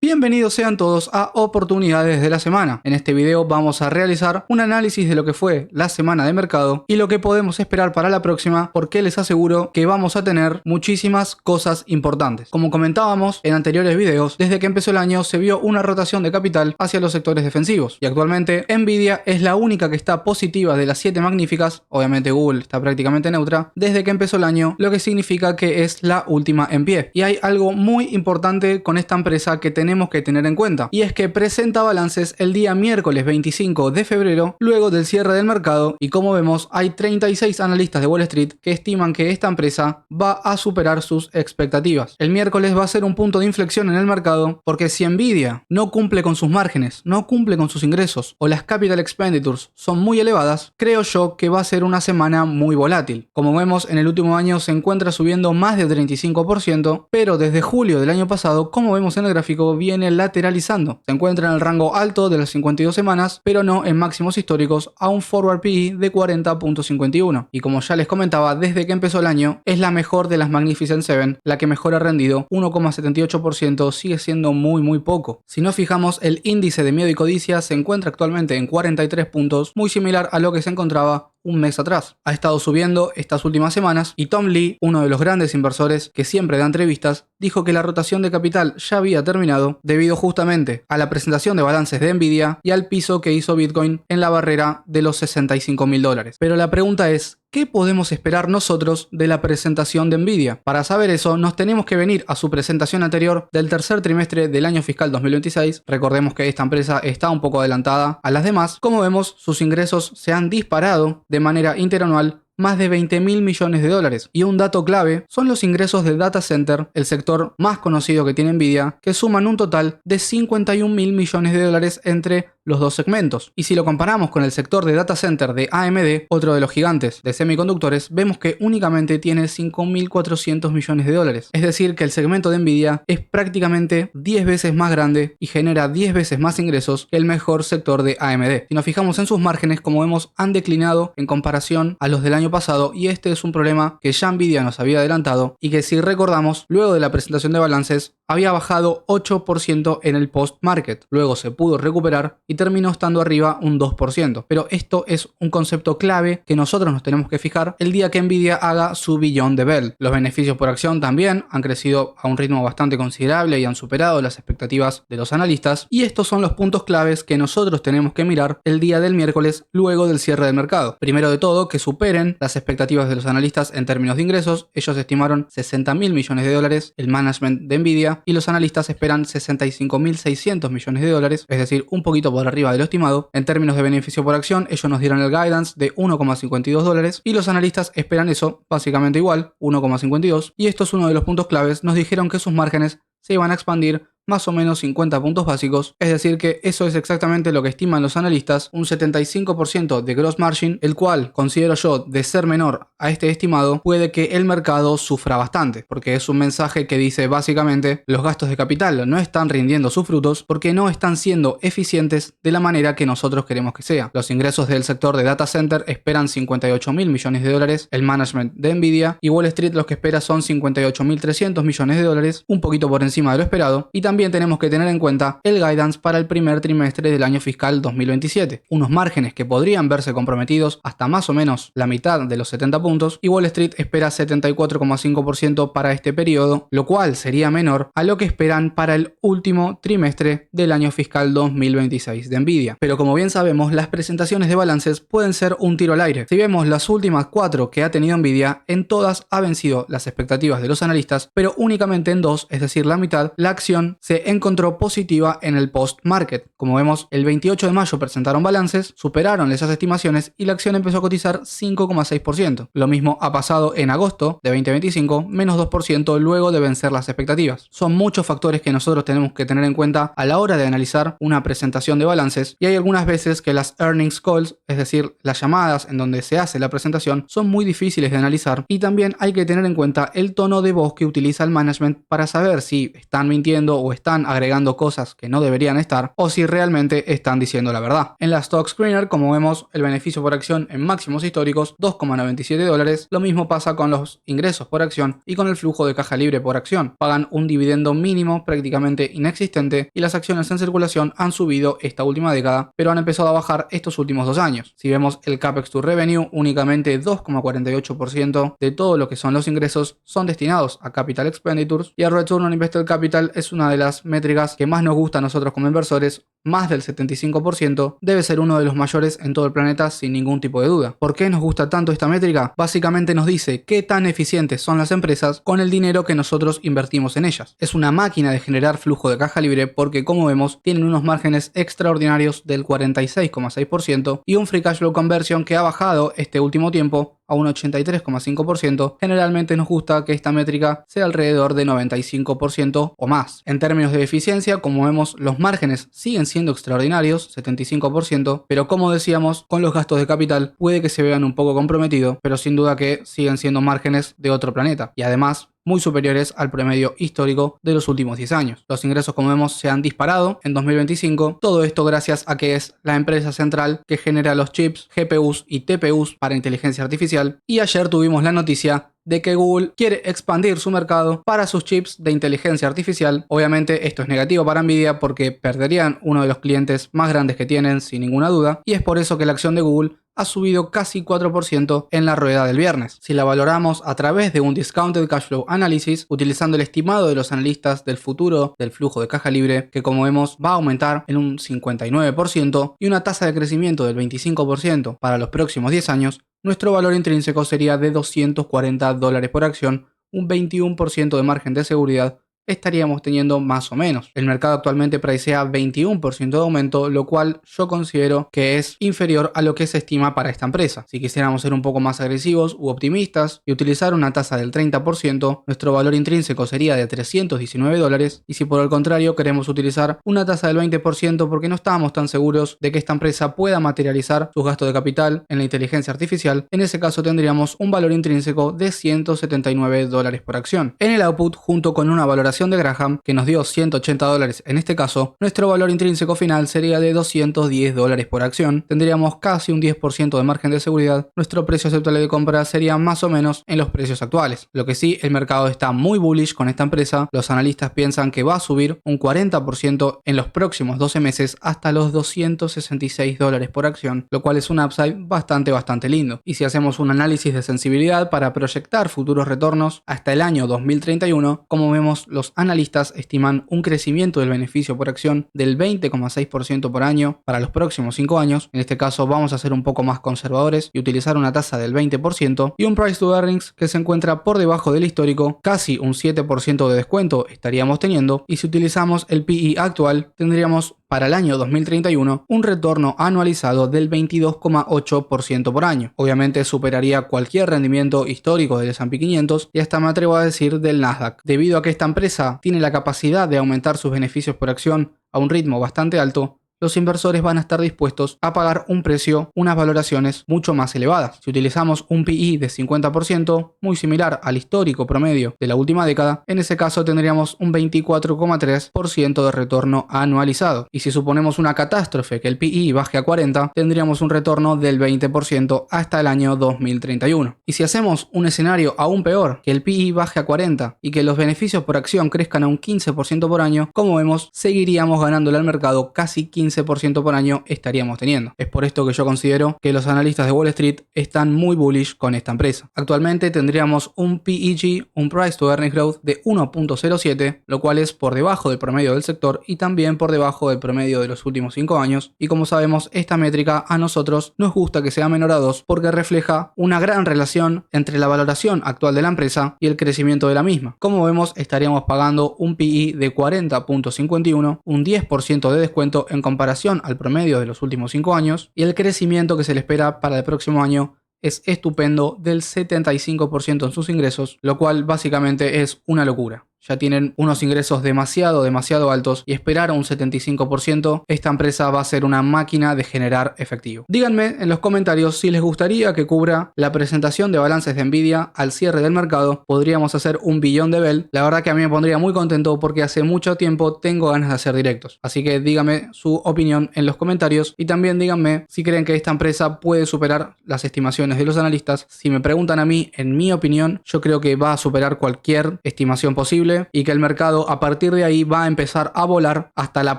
Bienvenidos sean todos a Oportunidades de la Semana. En este video vamos a realizar un análisis de lo que fue la semana de mercado y lo que podemos esperar para la próxima, porque les aseguro que vamos a tener muchísimas cosas importantes. Como comentábamos en anteriores videos, desde que empezó el año se vio una rotación de capital hacia los sectores defensivos y actualmente Nvidia es la única que está positiva de las 7 magníficas. Obviamente Google está prácticamente neutra desde que empezó el año, lo que significa que es la última en pie. Y hay algo muy importante con esta empresa que tenemos que tener en cuenta, y es que presenta balances el día miércoles 25 de febrero, luego del cierre del mercado, y como vemos hay 36 analistas de Wall Street que estiman que esta empresa va a superar sus expectativas. El miércoles va a ser un punto de inflexión en el mercado, porque si Nvidia no cumple con sus márgenes, no cumple con sus ingresos, o las capital expenditures son muy elevadas, creo yo que va a ser una semana muy volátil. Como vemos, en el último año se encuentra subiendo más de 35%, pero desde julio del año pasado, como vemos en el gráfico, viene lateralizando. Se encuentra en el rango alto de las 52 semanas, pero no en máximos históricos, a un forward PE de 40.51. Y como ya les comentaba, desde que empezó el año, es la mejor de las Magnificent 7, la que mejor ha rendido. 1,78% sigue siendo muy poco. Si nos fijamos, el índice de miedo y codicia se encuentra actualmente en 43 puntos, muy similar a lo que se encontraba un mes atrás. Ha estado subiendo estas últimas semanas y Tom Lee, uno de los grandes inversores que siempre da entrevistas, dijo que la rotación de capital ya había terminado debido justamente a la presentación de balances de Nvidia y al piso que hizo Bitcoin en la barrera de los $65.000. Pero la pregunta es, ¿qué podemos esperar nosotros de la presentación de Nvidia? Para saber eso, nos tenemos que venir a su presentación anterior del tercer trimestre del año fiscal 2026. Recordemos que esta empresa está un poco adelantada a las demás. Como vemos, sus ingresos se han disparado de manera interanual más de 20.000 millones de dólares. Y un dato clave son los ingresos de Data Center, el sector más conocido que tiene Nvidia, que suman un total de 51.000 millones de dólares entre los dos segmentos. Y si lo comparamos con el sector de Data Center de AMD, otro de los gigantes de semiconductores, vemos que únicamente tiene 5.400 millones de dólares. Es decir, que el segmento de Nvidia es prácticamente 10 veces más grande y genera 10 veces más ingresos que el mejor sector de AMD. Si nos fijamos en sus márgenes, como vemos, han declinado en comparación a los del año pasado, y este es un problema que ya Nvidia nos había adelantado y que, si recordamos, luego de la presentación de balances había bajado 8% en el post-market. Luego se pudo recuperar y terminó estando arriba un 2%. Pero esto es un concepto clave que nosotros nos tenemos que fijar el día que Nvidia haga su Beyond the Bell. Los beneficios por acción también han crecido a un ritmo bastante considerable y han superado las expectativas de los analistas, y estos son los puntos claves que nosotros tenemos que mirar el día del miércoles luego del cierre del mercado. Primero de todo, que superen las expectativas de los analistas en términos de ingresos. Ellos estimaron 60.000 millones de dólares el management de Nvidia y los analistas esperan 65.600 millones de dólares, es decir, un poquito por arriba de lo estimado. En términos de beneficio por acción, ellos nos dieron el guidance de 1,52 dólares y los analistas esperan eso básicamente igual, 1,52, y esto es uno de los puntos claves. Nos dijeron que sus márgenes se iban a expandir más o menos 50 puntos básicos, es decir que eso es exactamente lo que estiman los analistas, un 75% de gross margin, el cual considero yo, de ser menor a este estimado, puede que el mercado sufra bastante, porque es un mensaje que dice básicamente los gastos de capital no están rindiendo sus frutos porque no están siendo eficientes de la manera que nosotros queremos que sea. Los ingresos del sector de Data Center esperan 58.000 millones de dólares, el management de Nvidia, y Wall Street los que espera son 58.300 millones de dólares, un poquito por encima de lo esperado. Y también tenemos que tener en cuenta el guidance para el primer trimestre del año fiscal 2027, unos márgenes que podrían verse comprometidos hasta más o menos la mitad de los 70 puntos, y Wall Street espera 74,5% para este periodo, lo cual sería menor a lo que esperan para el último trimestre del año fiscal 2026 de Nvidia. Pero como bien sabemos, las presentaciones de balances pueden ser un tiro al aire. Si vemos las últimas 4 que ha tenido Nvidia, en todas ha vencido las expectativas de los analistas, pero únicamente en 2, es decir, la mitad, la acción se encontró positiva en el post-market. Como vemos, el 28 de mayo presentaron balances, superaron esas estimaciones y la acción empezó a cotizar 5,6%. Lo mismo ha pasado en agosto de 2025, menos 2% luego de vencer las expectativas. Son muchos factores que nosotros tenemos que tener en cuenta a la hora de analizar una presentación de balances, y hay algunas veces que las earnings calls, es decir, las llamadas en donde se hace la presentación, son muy difíciles de analizar, y también hay que tener en cuenta el tono de voz que utiliza el management para saber si están mintiendo o están agregando cosas que no deberían estar, o si realmente están diciendo la verdad. En la Stock Screener, como vemos, el beneficio por acción en máximos históricos, $2,97. Lo mismo pasa con los ingresos por acción y con el flujo de caja libre por acción. Pagan un dividendo mínimo prácticamente inexistente y las acciones en circulación han subido esta última década, pero han empezado a bajar estos últimos 2 años. Si vemos el Capex to Revenue, únicamente 2,48% de todo lo que son los ingresos son destinados a Capital Expenditures, y el Return on Invested Capital es una de las métricas que más nos gusta a nosotros como inversores. Más del 75%, debe ser uno de los mayores en todo el planeta sin ningún tipo de duda. ¿Por qué nos gusta tanto esta métrica? Básicamente nos dice qué tan eficientes son las empresas con el dinero que nosotros invertimos en ellas. Es una máquina de generar flujo de caja libre porque, como vemos, tienen unos márgenes extraordinarios del 46,6% y un Free Cash Flow Conversion que ha bajado este último tiempo a un 83,5%. Generalmente nos gusta que esta métrica sea alrededor de 95% o más. En términos de eficiencia, como vemos, los márgenes siguen siendo extraordinarios, 75%, pero como decíamos, con los gastos de capital puede que se vean un poco comprometidos, pero sin duda que siguen siendo márgenes de otro planeta, y además muy superiores al promedio histórico de los últimos 10 años. Los ingresos, como vemos, se han disparado en 2025, todo esto gracias a que es la empresa central que genera los chips, GPUs y TPUs para inteligencia artificial, y ayer tuvimos la noticia de que Google quiere expandir su mercado para sus chips de inteligencia artificial. Obviamente esto es negativo para Nvidia porque perderían uno de los clientes más grandes que tienen, sin ninguna duda, y es por eso que la acción de Google ha subido casi 4% en la rueda del viernes. Si la valoramos a través de un Discounted Cash Flow Analysis, utilizando el estimado de los analistas del futuro del flujo de caja libre, que como vemos va a aumentar en un 59% y una tasa de crecimiento del 25% para los próximos 10 años, nuestro valor intrínseco sería de $240 por acción, un 21% de margen de seguridad estaríamos teniendo más o menos. El mercado actualmente pricea 21% de aumento, lo cual yo considero que es inferior a lo que se estima para esta empresa. Si quisiéramos ser un poco más agresivos u optimistas y utilizar una tasa del 30%, nuestro valor intrínseco sería de $319, y si por el contrario queremos utilizar una tasa del 20% porque no estamos tan seguros de que esta empresa pueda materializar sus gastos de capital en la inteligencia artificial, en ese caso tendríamos un valor intrínseco de $179 por acción. En el output, junto con una valoración de Graham que nos dio $180 en este caso, nuestro valor intrínseco final sería de $210 por acción, tendríamos casi un 10% de margen de seguridad, nuestro precio aceptable de compra sería más o menos en los precios actuales. Lo que sí, el mercado está muy bullish con esta empresa, los analistas piensan que va a subir un 40% en los próximos 12 meses hasta los $266 por acción, lo cual es un upside bastante lindo. Y si hacemos un análisis de sensibilidad para proyectar futuros retornos hasta el año 2031, como vemos, los analistas estiman un crecimiento del beneficio por acción del 20,6% por año para los próximos 5 años. En este caso vamos a ser un poco más conservadores y utilizar una tasa del 20% y un price to earnings que se encuentra por debajo del histórico, casi un 7% de descuento estaríamos teniendo, y si utilizamos el PE actual tendríamos para el año 2031 un retorno anualizado del 22,8% por año. Obviamente superaría cualquier rendimiento histórico del S&P 500 y hasta me atrevo a decir del Nasdaq, debido a que esta empresa tiene la capacidad de aumentar sus beneficios por acción a un ritmo bastante alto. Los inversores van a estar dispuestos a pagar un precio, unas valoraciones mucho más elevadas. Si utilizamos un PE de 50%, muy similar al histórico promedio de la última década, en ese caso tendríamos un 24,3% de retorno anualizado. Y si suponemos una catástrofe que el PE baje a 40, tendríamos un retorno del 20% hasta el año 2031. Y si hacemos un escenario aún peor, que el PE baje a 40 y que los beneficios por acción crezcan a un 15% por año, como vemos, seguiríamos ganándole al mercado casi 15% por año estaríamos teniendo. Es por esto que yo considero que los analistas de Wall Street están muy bullish con esta empresa. Actualmente tendríamos un PEG, un Price to Earnings Growth de 1.07, lo cual es por debajo del promedio del sector y también por debajo del promedio de los últimos 5 años, y como sabemos esta métrica a nosotros nos gusta que sea menor a 2 porque refleja una gran relación entre la valoración actual de la empresa y el crecimiento de la misma. Como vemos, estaríamos pagando un PE de 40.51, un 10% de descuento en comparación al promedio de los últimos 5 años, y el crecimiento que se le espera para el próximo año es estupendo, del 75% en sus ingresos, lo cual básicamente es una locura. ya tienen unos ingresos demasiado altos y esperar un 75%, esta empresa va a ser una máquina de generar efectivo. Díganme en los comentarios si les gustaría que cubra la presentación de balances de Nvidia al cierre del mercado. Podríamos hacer un billón de Bell. La verdad que a mí me pondría muy contento porque hace mucho tiempo tengo ganas de hacer directos. Así que díganme su opinión en los comentarios y también díganme si creen que esta empresa puede superar las estimaciones de los analistas. Si me preguntan a mí, en mi opinión, yo creo que va a superar cualquier estimación posible y que el mercado a partir de ahí va a empezar a volar hasta la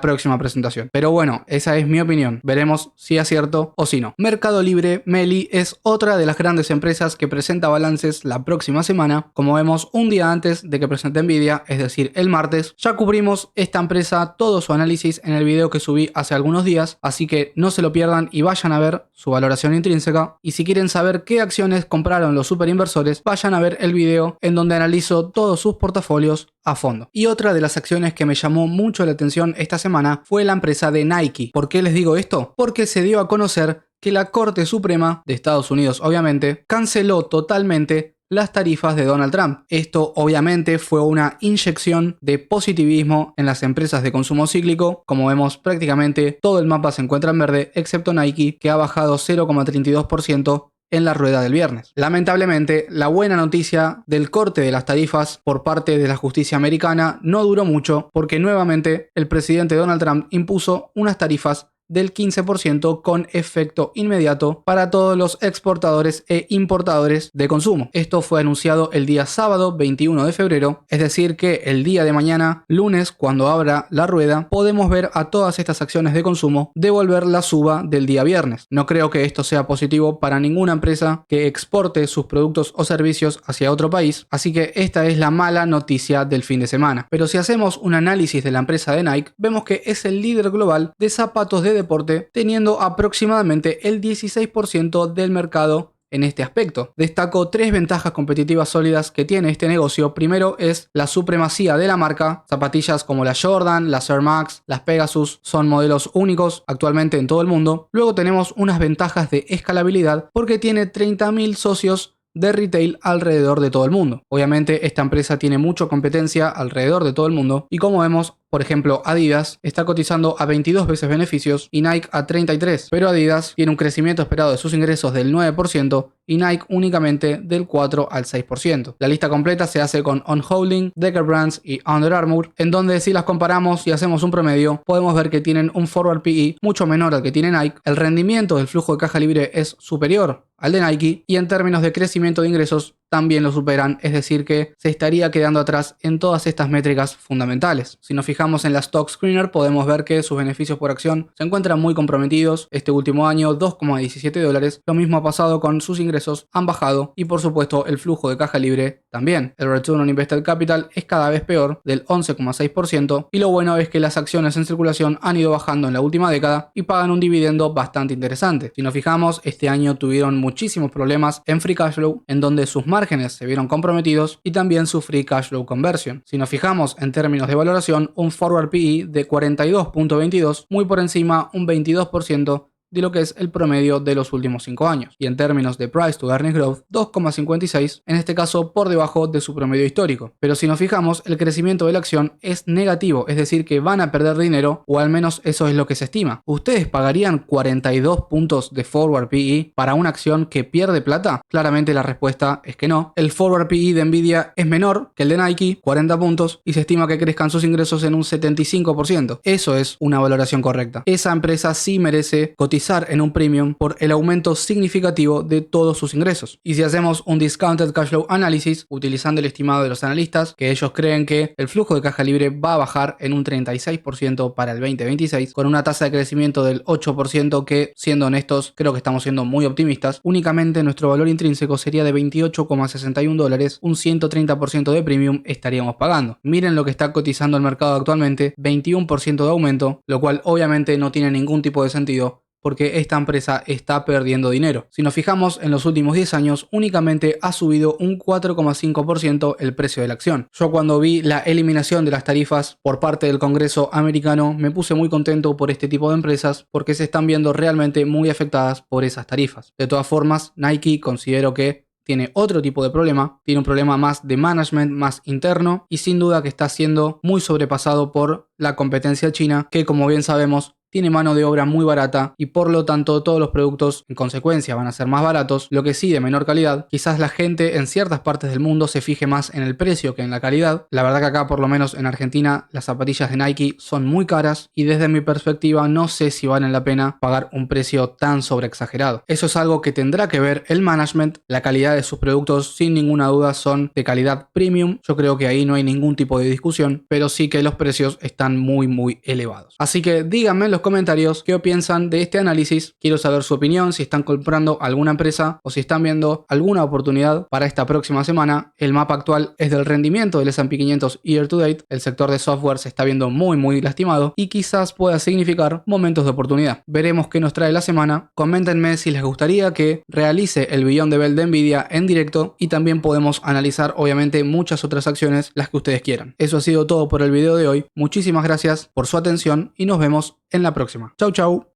próxima presentación. Pero bueno, esa es mi opinión. Veremos si acierto o si no. Mercado Libre, Meli, es otra de las grandes empresas que presenta balances la próxima semana. Como vemos, un día antes de que presente Nvidia, es decir, el martes, ya cubrimos esta empresa, todo su análisis en el video que subí hace algunos días, así que no se lo pierdan y vayan a ver su valoración intrínseca. Y si quieren saber qué acciones compraron los superinversores, vayan a ver el video en donde analizo todos sus portafolios a fondo. Y otra de las acciones que me llamó mucho la atención esta semana fue la empresa de Nike. ¿Por qué les digo esto? Porque se dio a conocer que la Corte Suprema de Estados Unidos, obviamente, canceló totalmente las tarifas de Donald Trump. Esto obviamente fue una inyección de positivismo en las empresas de consumo cíclico. Como vemos, prácticamente todo el mapa se encuentra en verde, excepto Nike, que ha bajado 0,32% en la rueda del viernes. Lamentablemente, la buena noticia del corte de las tarifas por parte de la justicia americana no duró mucho, porque nuevamente el presidente Donald Trump impuso unas tarifas del 15% con efecto inmediato para todos los exportadores e importadores de consumo. Esto fue anunciado el día sábado 21 de febrero, es decir que el día de mañana, lunes, cuando abra la rueda, podemos ver a todas estas acciones de consumo devolver la suba del día viernes. No creo que esto sea positivo para ninguna empresa que exporte sus productos o servicios hacia otro país, así que esta es la mala noticia del fin de semana. Pero si hacemos un análisis de la empresa de Nike, vemos que es el líder global de zapatos de deporte, teniendo aproximadamente el 16% del mercado en este aspecto. Destaco tres ventajas competitivas sólidas que tiene este negocio. Primero es la supremacía de la marca. Zapatillas como la Jordan, las Air Max, las Pegasus son modelos únicos actualmente en todo el mundo. Luego tenemos unas ventajas de escalabilidad porque tiene 30.000 socios de retail alrededor de todo el mundo. Obviamente esta empresa tiene mucha competencia alrededor de todo el mundo y como vemos, por ejemplo, Adidas está cotizando a 22 veces beneficios y Nike a 33, pero Adidas tiene un crecimiento esperado de sus ingresos del 9% y Nike únicamente del 4 al 6%. La lista completa se hace con On Holding, Decker Brands y Under Armour, en donde si las comparamos y hacemos un promedio, podemos ver que tienen un forward PE mucho menor al que tiene Nike, el rendimiento del flujo de caja libre es superior al de Nike y en términos de crecimiento de ingresos también lo superan, es decir que se estaría quedando atrás en todas estas métricas fundamentales. Si nos fijamos en la Stock Screener podemos ver que sus beneficios por acción se encuentran muy comprometidos. Este último año $2,17, lo mismo ha pasado con sus ingresos, han bajado y por supuesto el flujo de caja libre también. El Return on Invested Capital es cada vez peor, del 11,6%, y lo bueno es que las acciones en circulación han ido bajando en la última década y pagan un dividendo bastante interesante. Si nos fijamos, este año tuvieron muchísimos problemas en Free Cash Flow, en donde sus márgenes se vieron comprometidos y también su Free Cash Flow Conversion. Si nos fijamos en términos de valoración, un Forward PE de 42.22, muy por encima un 22% de lo que es el promedio de los últimos 5 años. Y en términos de Price to Earnings Growth, 2,56, en este caso por debajo de su promedio histórico. Pero si nos fijamos, el crecimiento de la acción es negativo, es decir que van a perder dinero, o al menos eso es lo que se estima. ¿Ustedes pagarían 42 puntos de Forward PE para una acción que pierde plata? Claramente la respuesta es que no. El Forward PE de Nvidia es menor que el de Nike, 40 puntos, y se estima que crezcan sus ingresos en un 75%. Eso es una valoración correcta. Esa empresa sí merece cotizar en un premium por el aumento significativo de todos sus ingresos. Y si hacemos un Discounted Cash Flow Analysis utilizando el estimado de los analistas, que ellos creen que el flujo de caja libre va a bajar en un 36% para el 2026, con una tasa de crecimiento del 8% que, siendo honestos, creo que estamos siendo muy optimistas. Únicamente nuestro valor intrínseco sería de $28,61, un 130% de premium estaríamos pagando. Miren lo que está cotizando el mercado actualmente, 21% de aumento, lo cual obviamente no tiene ningún tipo de sentido, porque esta empresa está perdiendo dinero. Si nos fijamos, en los últimos 10 años únicamente ha subido un 4,5% el precio de la acción. Yo cuando vi la eliminación de las tarifas por parte del Congreso americano me puse muy contento por este tipo de empresas porque se están viendo realmente muy afectadas por esas tarifas. De todas formas, Nike considero que tiene otro tipo de problema, tiene un problema más de management, más interno, y sin duda que está siendo muy sobrepasado por la competencia china, que como bien sabemos tiene mano de obra muy barata y por lo tanto todos los productos en consecuencia van a ser más baratos, lo que sí de menor calidad. Quizás la gente en ciertas partes del mundo se fije más en el precio que en la calidad. La verdad que acá, por lo menos en Argentina, las zapatillas de Nike son muy caras y desde mi perspectiva no sé si valen la pena pagar un precio tan sobreexagerado. Eso es algo que tendrá que ver el management. La calidad de sus productos sin ninguna duda son de calidad premium. Yo creo que ahí no hay ningún tipo de discusión, pero sí que los precios están muy elevados. Así que díganme en los comentarios qué piensan de este análisis. Quiero saber su opinión, si están comprando alguna empresa o si están viendo alguna oportunidad para esta próxima semana. El mapa actual es del rendimiento del S&P 500 year to date. El sector de software se está viendo muy lastimado y quizás pueda significar momentos de oportunidad. Veremos qué nos trae la semana. Coméntenme si les gustaría que realice el Beyond the Bell de Nvidia en directo y también podemos analizar obviamente muchas otras acciones, las que ustedes quieran. Eso ha sido todo por el video de hoy. Muchísimas gracias por su atención y nos vemos en la próxima. Chau.